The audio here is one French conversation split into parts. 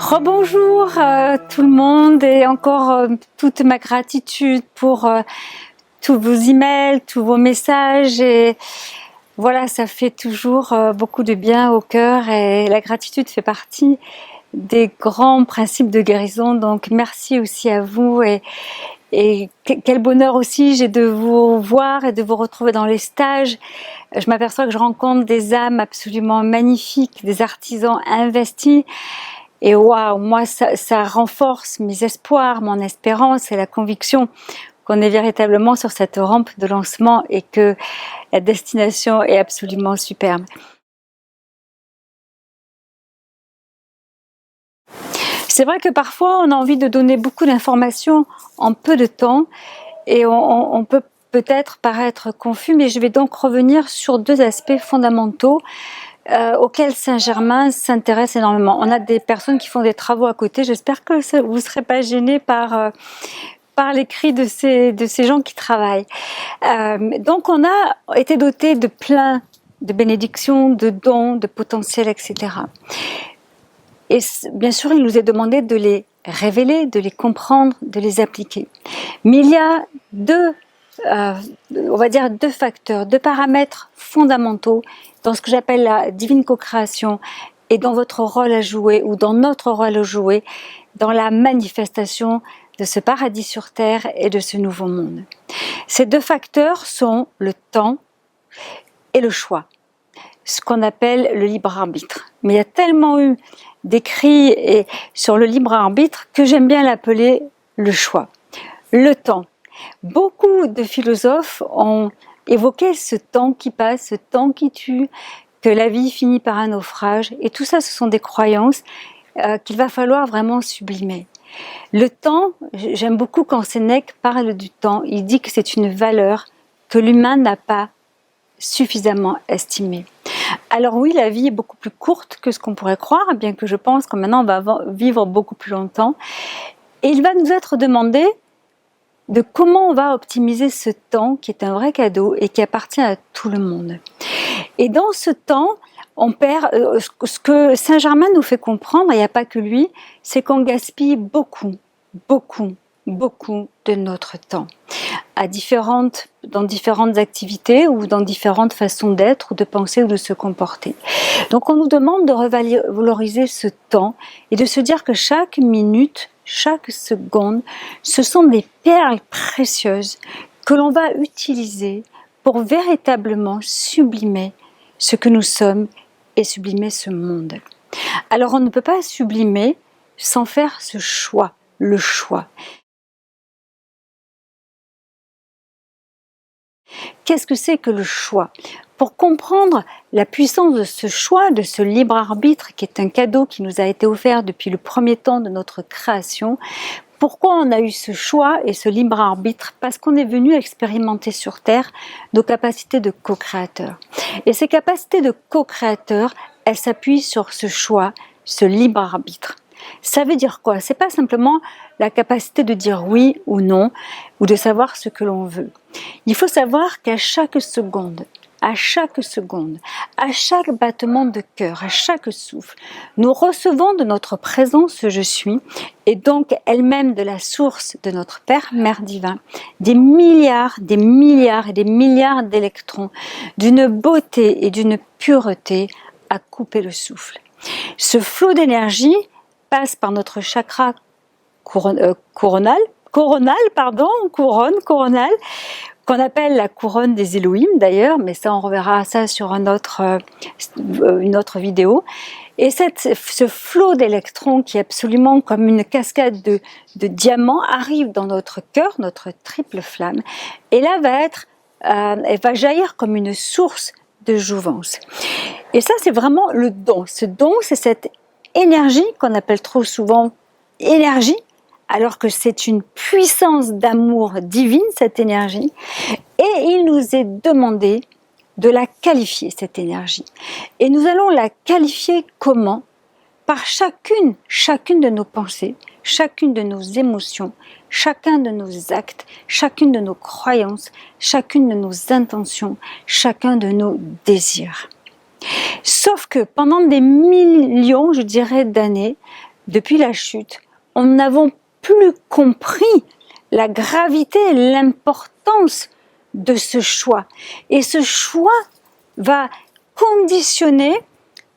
Rebonjour tout le monde et encore toute ma gratitude pour tous vos emails, tous vos messages et voilà, ça fait toujours beaucoup de bien au cœur et la gratitude fait partie des grands principes de guérison, donc merci aussi à vous et quel bonheur aussi j'ai de vous voir et de vous retrouver dans les stages. Je m'aperçois que je rencontre des âmes absolument magnifiques, des artisans investis. Et waouh, moi ça renforce mes espoirs, mon espérance et la conviction qu'on est véritablement sur cette rampe de lancement et que la destination est absolument superbe. C'est vrai que parfois on a envie de donner beaucoup d'informations en peu de temps et on peut peut-être paraître confus, mais je vais donc revenir sur deux aspects fondamentaux auquel Saint-Germain s'intéresse énormément. On a des personnes qui font des travaux à côté. J'espère que vous ne serez pas gênés par l'écrit de ces gens qui travaillent. Donc on a été doté de plein de bénédictions, de dons, de potentiels, etc. Et bien sûr, il nous est demandé de les révéler, de les comprendre, de les appliquer. Mais il y a on va dire deux facteurs, deux paramètres fondamentaux dans ce que j'appelle la divine co-création et dans votre rôle à jouer ou dans notre rôle à jouer dans la manifestation de ce paradis sur terre et de ce nouveau monde. Ces deux facteurs sont le temps et le choix, ce qu'on appelle le libre arbitre. Mais il y a tellement eu d'écrits sur le libre arbitre que j'aime bien l'appeler le choix. Le temps. Beaucoup de philosophes ont évoqué ce temps qui passe, ce temps qui tue, que la vie finit par un naufrage. Et tout ça, ce sont des croyances qu'il va falloir vraiment sublimer. Le temps, j'aime beaucoup quand Sénèque parle du temps. Il dit que c'est une valeur que l'humain n'a pas suffisamment estimée. Alors oui, la vie est beaucoup plus courte que ce qu'on pourrait croire, bien que je pense que maintenant on va vivre beaucoup plus longtemps. Et il va nous être demandé de comment on va optimiser ce temps qui est un vrai cadeau et qui appartient à tout le monde. Et dans ce temps, on perd, ce que Saint-Germain nous fait comprendre, il n'y a pas que lui, c'est qu'on gaspille beaucoup de notre temps dans différentes activités ou dans différentes façons d'être ou de penser ou de se comporter. Donc on nous demande de revaloriser ce temps et de se dire que chaque minute, chaque seconde, ce sont des perles précieuses que l'on va utiliser pour véritablement sublimer ce que nous sommes et sublimer ce monde. Alors on ne peut pas sublimer sans faire ce choix, le choix. Qu'est-ce que c'est que le choix ? Pour comprendre la puissance de ce choix, de ce libre arbitre qui est un cadeau qui nous a été offert depuis le premier temps de notre création, pourquoi on a eu ce choix et ce libre arbitre ? Parce qu'on est venu expérimenter sur Terre nos capacités de co-créateur. Et ces capacités de co-créateur, elles s'appuient sur ce choix, ce libre arbitre. Ça veut dire quoi ? C'est pas simplement la capacité de dire oui ou non, ou de savoir ce que l'on veut. Il faut savoir qu'à chaque seconde, à chaque battement de cœur, à chaque souffle, nous recevons de notre présence je suis, et donc elle-même de la source de notre Père, Mère divin, des milliards et des milliards d'électrons, d'une beauté et d'une pureté à couper le souffle. Ce flot d'énergie passe par notre chakra coronal, qu'on appelle la couronne des Elohim d'ailleurs, mais ça on reverra ça sur une autre vidéo. Et ce flot d'électrons qui est absolument comme une cascade de diamants arrive dans notre cœur, notre triple flamme, et là elle va jaillir comme une source de jouvence. Et ça c'est vraiment le don. Ce don, c'est cette énergie qu'on appelle trop souvent énergie, alors que c'est une puissance d'amour divine, cette énergie, et il nous est demandé de la qualifier, cette énergie. Et nous allons la qualifier comment ? Par chacune de nos pensées, chacune de nos émotions, chacun de nos actes, chacune de nos croyances, chacune de nos intentions, chacun de nos désirs. Sauf que pendant des millions, je dirais, d'années, depuis la chute, nous n'avons plus compris la gravité et l'importance de ce choix. Et ce choix va conditionner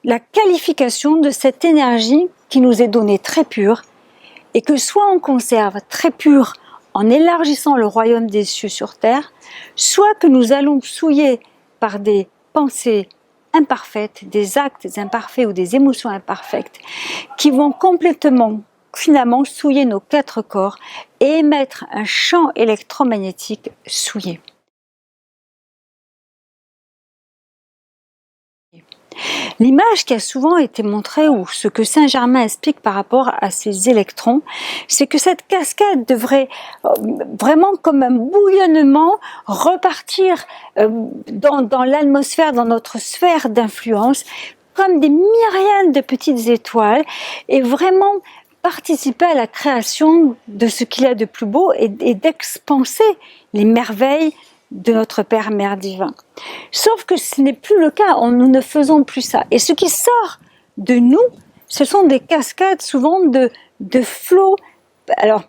la qualification de cette énergie qui nous est donnée très pure, et que soit on conserve très pure en élargissant le royaume des cieux sur terre, soit que nous allons souiller par des pensées imparfaites, des actes imparfaits ou des émotions imparfaites qui vont complètement, finalement, souiller nos 4 corps et émettre un champ électromagnétique souillé. L'image qui a souvent été montrée, ou ce que Saint Germain explique par rapport à ces électrons, c'est que cette cascade devrait vraiment comme un bouillonnement repartir dans l'atmosphère, dans notre sphère d'influence, comme des myriades de petites étoiles, et vraiment participer à la création de ce qu'il y a de plus beau et d'expanser les merveilles de notre Père Mère divin. Sauf que ce n'est plus le cas, nous ne faisons plus ça. Et ce qui sort de nous, ce sont des cascades souvent de flots. Alors,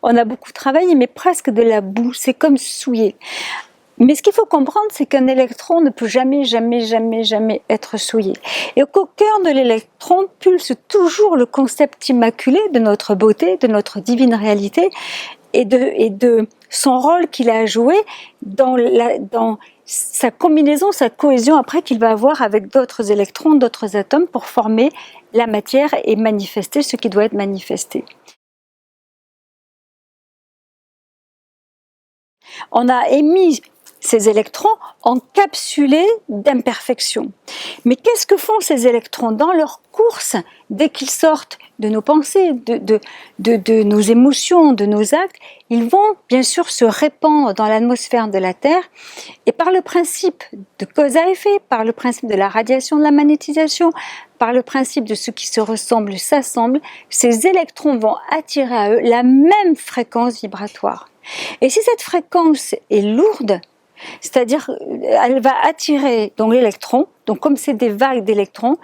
on a beaucoup travaillé, mais presque de la boue, c'est comme souillé. Mais ce qu'il faut comprendre, c'est qu'un électron ne peut jamais être souillé. Et qu'au cœur de l'électron pulse toujours le concept immaculé de notre beauté, de notre divine réalité, et de son rôle qu'il a joué dans sa combinaison, sa cohésion après qu'il va avoir avec d'autres électrons, d'autres atomes pour former la matière et manifester ce qui doit être manifesté. On a émis ces électrons encapsulés d'imperfection. Mais qu'est-ce que font ces électrons dans leur course dès qu'ils sortent de nos pensées, de nos émotions, de nos actes? Ils vont bien sûr se répandre dans l'atmosphère de la Terre, et par le principe de cause à effet, par le principe de la radiation, de la magnétisation, par le principe de ce qui se ressemble s'assemble, ces électrons vont attirer à eux la même fréquence vibratoire. Et si cette fréquence est lourde, c'est-à-dire elle va attirer donc l'électron, donc comme c'est des vagues d'électrons,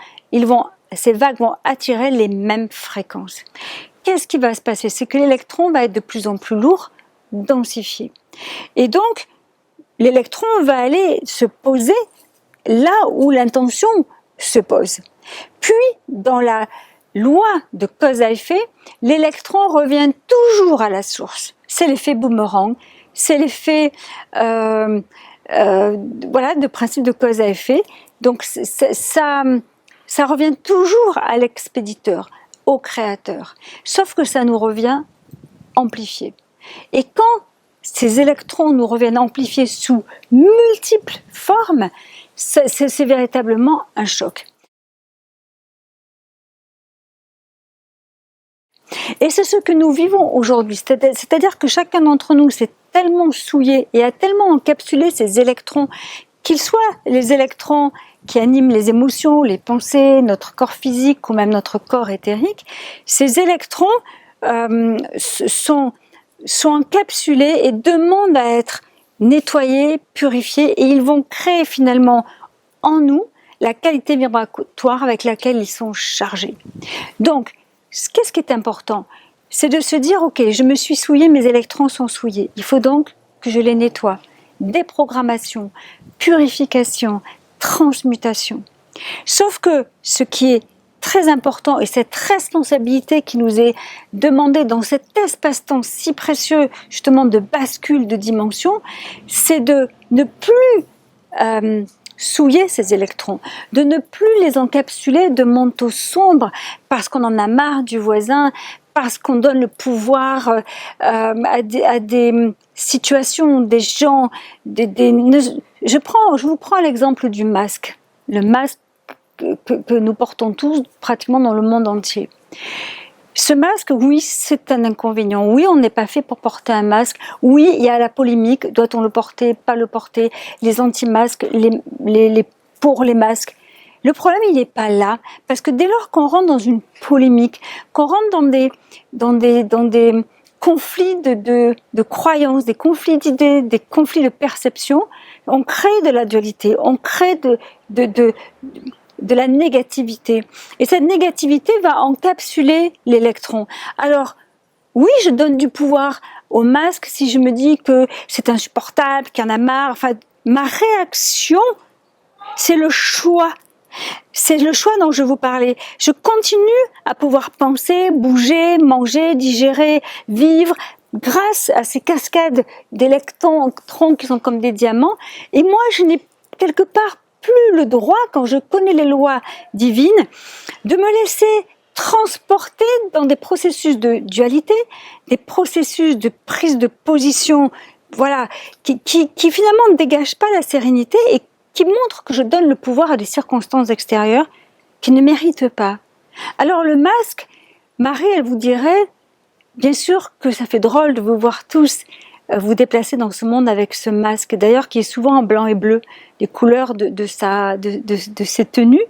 ces vagues vont attirer les mêmes fréquences. Qu'est-ce qui va se passer? C'est que l'électron va être de plus en plus lourd, densifié. Et donc, l'électron va aller se poser là où l'intention se pose. Puis, dans la loi de cause à effet, l'électron revient toujours à la source. C'est l'effet boomerang, c'est l'effet de principe de cause à effet. Donc ça revient toujours à l'expéditeur, au créateur. Sauf que ça nous revient amplifié. Et quand ces électrons nous reviennent amplifiés sous multiples formes, c'est véritablement un choc. Et c'est ce que nous vivons aujourd'hui, c'est-à-dire que chacun d'entre nous s'est tellement souillé et a tellement encapsulé ces électrons, qu'ils soient les électrons qui animent les émotions, les pensées, notre corps physique ou même notre corps éthérique, ces électrons sont encapsulés et demandent à être nettoyés, purifiés, et ils vont créer finalement en nous la qualité vibratoire avec laquelle ils sont chargés. Donc, qu'est-ce qui est important? C'est de se dire, ok, je me suis souillé, mes électrons sont souillés. Il faut donc que je les nettoie. Déprogrammation, purification, transmutation. Sauf que ce qui est très important, et cette responsabilité qui nous est demandée dans cet espace-temps si précieux, justement de bascule de dimension, c'est de ne plus souiller ces électrons, de ne plus les encapsuler de manteaux sombres parce qu'on en a marre du voisin, parce qu'on donne le pouvoir à des situations, des gens. Je vous prends l'exemple du masque. Le masque que nous portons tous pratiquement dans le monde entier. Ce masque, oui, c'est un inconvénient. Oui, on n'est pas fait pour porter un masque. Oui, il y a la polémique. Doit-on le porter, pas le porter? Les anti-masques, pour les masques. Le problème, il n'est pas là. Parce que dès lors qu'on rentre dans une polémique, qu'on rentre dans des conflits de croyances, des conflits d'idées, des conflits de perception, on crée de la dualité. On crée de la négativité. Et cette négativité va encapsuler l'électron. Alors, oui, je donne du pouvoir au masque si je me dis que c'est insupportable, qu'il y en a marre. Enfin, ma réaction, c'est le choix. C'est le choix dont je vous parlais. Je continue à pouvoir penser, bouger, manger, digérer, vivre grâce à ces cascades d'électrons qui sont comme des diamants. Et moi, je n'ai quelque part plus le droit, quand je connais les lois divines, de me laisser transporter dans des processus de dualité, des processus de prise de position, voilà, qui finalement ne dégagent pas la sérénité et qui montrent que je donne le pouvoir à des circonstances extérieures qui ne méritent pas. Alors le masque, Marie, elle vous dirait, bien sûr que ça fait drôle de vous voir tous vous déplacer dans ce monde avec ce masque, d'ailleurs qui est souvent en blanc et bleu, les couleurs de ses tenues.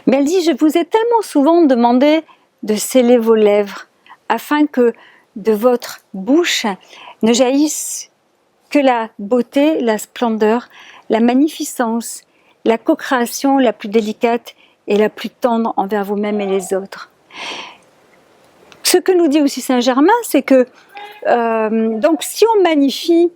Mais elle dit, je vous ai tellement souvent demandé de sceller vos lèvres afin que de votre bouche ne jaillisse que la beauté, la splendeur, la magnificence, la co-création la plus délicate et la plus tendre envers vous-même et les autres. Ce que nous dit aussi Saint Germain, c'est que donc si on magnifie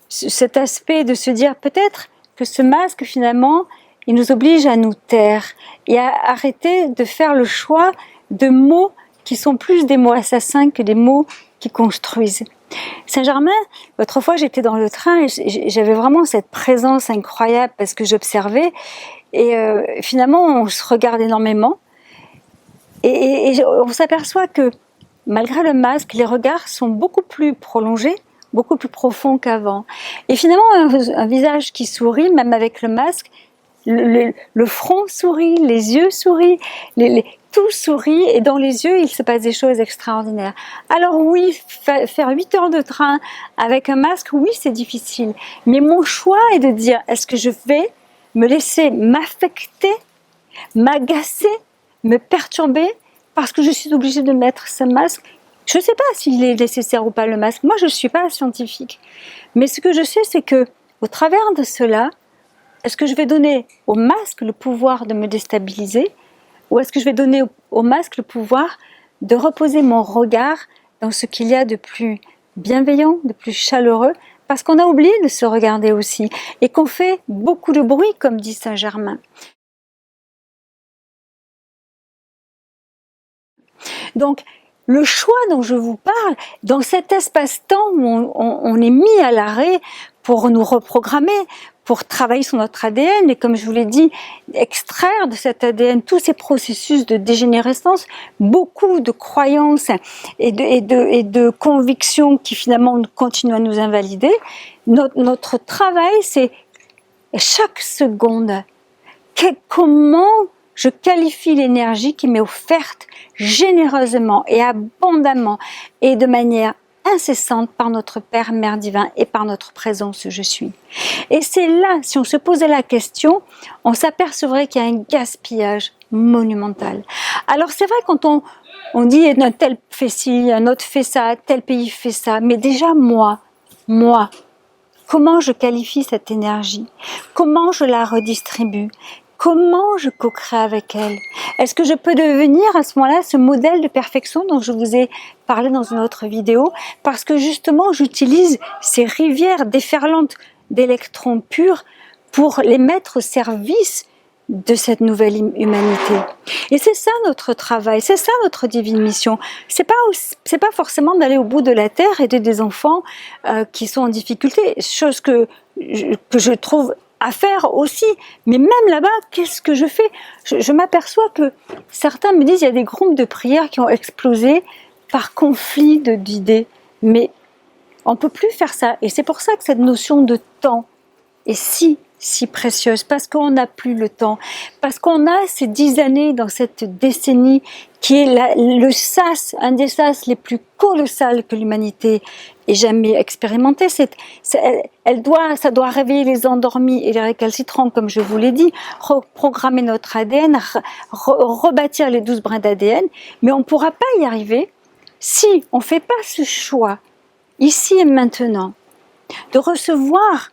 cet aspect de se dire peut-être que ce masque finalement, il nous oblige à nous taire et à arrêter de faire le choix de mots qui sont plus des mots assassins que des mots qui construisent. Saint-Germain, autrefois j'étais dans le train et j'avais vraiment cette présence incroyable parce que j'observais et finalement on se regarde énormément et on s'aperçoit que malgré le masque, les regards sont beaucoup plus prolongés, beaucoup plus profonds qu'avant. Et finalement un visage qui sourit, même avec le masque, le front sourit, les yeux sourient, tout sourit et dans les yeux il se passe des choses extraordinaires. Alors oui, faire 8 heures de train avec un masque, oui c'est difficile, mais mon choix est de dire est-ce que je vais me laisser m'affecter, m'agacer, me perturber parce que je suis obligée de mettre ce masque. Je ne sais pas s'il est nécessaire ou pas le masque, moi je ne suis pas scientifique, mais ce que je sais c'est que au travers de cela, est-ce que je vais donner au masque le pouvoir de me déstabiliser ou est-ce que je vais donner au masque le pouvoir de reposer mon regard dans ce qu'il y a de plus bienveillant, de plus chaleureux, parce qu'on a oublié de se regarder aussi et qu'on fait beaucoup de bruit, comme dit Saint Germain. Donc, le choix dont je vous parle, dans cet espace-temps où on est mis à l'arrêt pour nous reprogrammer, pour travailler sur notre ADN et comme je vous l'ai dit, extraire de cet ADN tous ces processus de dégénérescence, beaucoup de croyances et de convictions qui finalement continuent à nous invalider. Notre travail, c'est chaque seconde, comment je qualifie l'énergie qui m'est offerte généreusement et abondamment et de manière incessante par notre Père, Mère divin et par notre présence je suis. Et c'est là, si on se posait la question, on s'apercevrait qu'il y a un gaspillage monumental. Alors c'est vrai quand on dit un tel fait ci, un autre fait ça, tel pays fait ça, mais déjà moi, comment je qualifie cette énergie? Comment je la redistribue? Comment je co-crée avec elle? Est-ce que je peux devenir à ce moment-là ce modèle de perfection dont je vous ai parlé dans une autre vidéo? Parce que justement, j'utilise ces rivières déferlantes d'électrons purs pour les mettre au service de cette nouvelle humanité. Et c'est ça notre travail, c'est ça notre divine mission. C'est pas forcément d'aller au bout de la terre et aider des enfants qui sont en difficulté, chose que je trouve à faire aussi, mais même là-bas, qu'est-ce que je fais? Je m'aperçois que certains me disent il y a des groupes de prière qui ont explosé par conflit d'idées, mais on ne peut plus faire ça, et c'est pour ça que cette notion de temps est si précieuse, parce qu'on n'a plus le temps, parce qu'on a ces 10 années dans cette décennie qui est le sas, un des sas les plus colossales que l'humanité ait jamais expérimenté. Ça doit réveiller les endormis et les récalcitrants, comme je vous l'ai dit, reprogrammer notre ADN, rebâtir les 12 brins d'ADN, mais on ne pourra pas y arriver si on ne fait pas ce choix, ici et maintenant, de recevoir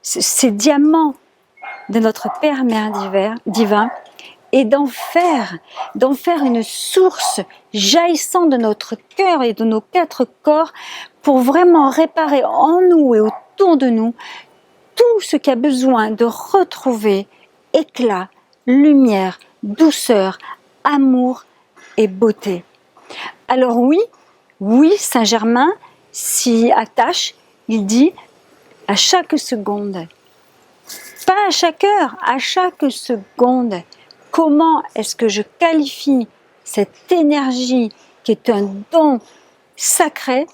ces diamants de notre Père Mère divin et d'en faire une source jaillissant de notre cœur et de nos 4 corps pour vraiment réparer en nous et autour de nous tout ce qui a besoin de retrouver éclat, lumière, douceur, amour et beauté. Alors oui, Saint-Germain s'y attache, il dit à chaque seconde, pas à chaque heure, à chaque seconde, comment est-ce que je qualifie cette énergie qui est un don sacré?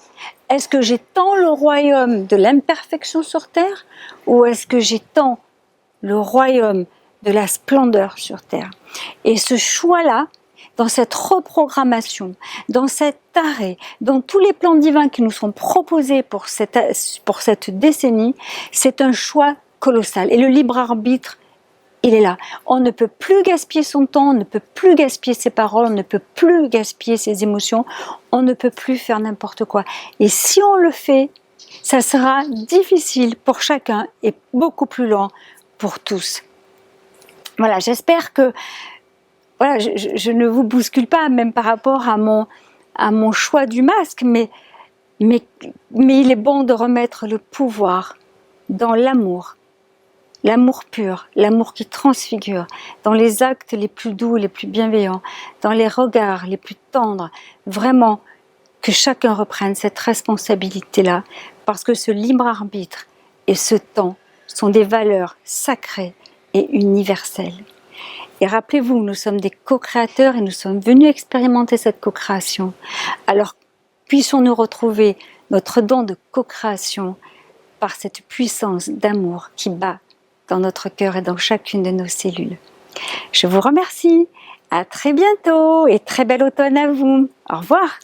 Est-ce que j'étends le royaume de l'imperfection sur terre ou est-ce que j'étends le royaume de la splendeur sur terre? Et ce choix-là, dans cette reprogrammation, dans cet arrêt, dans tous les plans divins qui nous sont proposés pour cette décennie, c'est un choix colossal. Et le libre arbitre, il est là. On ne peut plus gaspiller son temps, on ne peut plus gaspiller ses paroles, on ne peut plus gaspiller ses émotions, on ne peut plus faire n'importe quoi. Et si on le fait, ça sera difficile pour chacun et beaucoup plus lent pour tous. Voilà, j'espère que voilà, je ne vous bouscule pas, même par rapport à mon choix du masque, mais il est bon de remettre le pouvoir dans l'amour pur, l'amour qui transfigure, dans les actes les plus doux, les plus bienveillants, dans les regards les plus tendres, vraiment que chacun reprenne cette responsabilité-là, parce que ce libre arbitre et ce temps sont des valeurs sacrées et universelles. Et rappelez-vous, nous sommes des co-créateurs et nous sommes venus expérimenter cette co-création. Alors, puissions-nous retrouver notre don de co-création par cette puissance d'amour qui bat dans notre cœur et dans chacune de nos cellules. Je vous remercie. À très bientôt et très bel automne à vous. Au revoir.